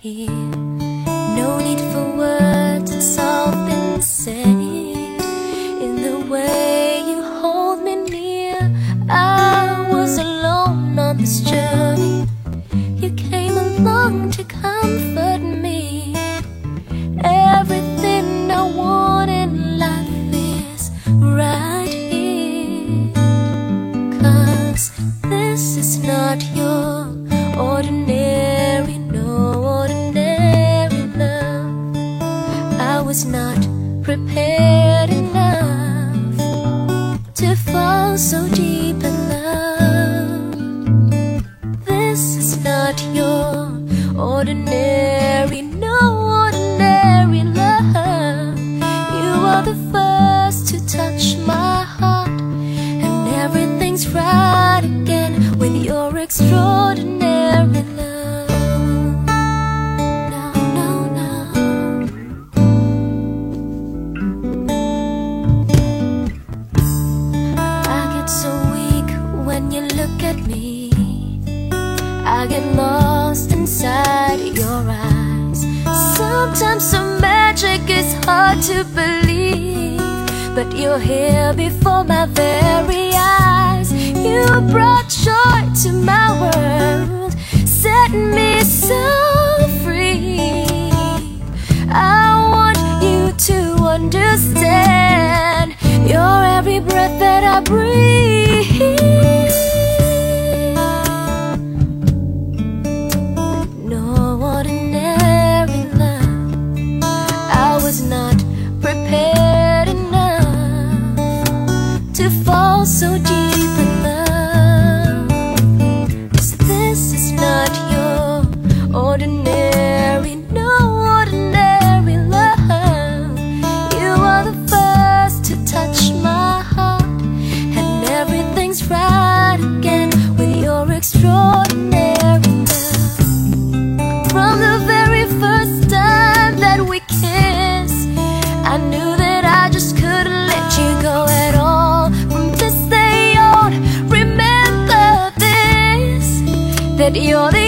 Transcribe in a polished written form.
here. No need for words, it's all been said in the way you hold me near. I was alone on this journey. You came along to comfort me. Everything I want in life is right here. 'Cause this is not your ordinary, no ordinary love. I was not prepared enough to fall so deep in love. This is not your ordinary, no ordinary love. You are the first to touch my heart, and everything's right again with your extraordinary love. No, no, no. I get so weak when you look at me. I get lost inside your eyes. Sometimes some magic is hard to believe, but you're here before my very eyes. You brought joy to my world, set me so free. I want you to understand, you're every breath that I breathe. No ordinary love. I was not prepared enough to fall so deep in love. 'Cause this is not your ordinary, no ordinary love. You are the first to touch my heart, and everything's right again with your extraordinary love. From the very first time that we kissed, I knew that I just couldn't let you go at all. From this day on, remember this, that you're the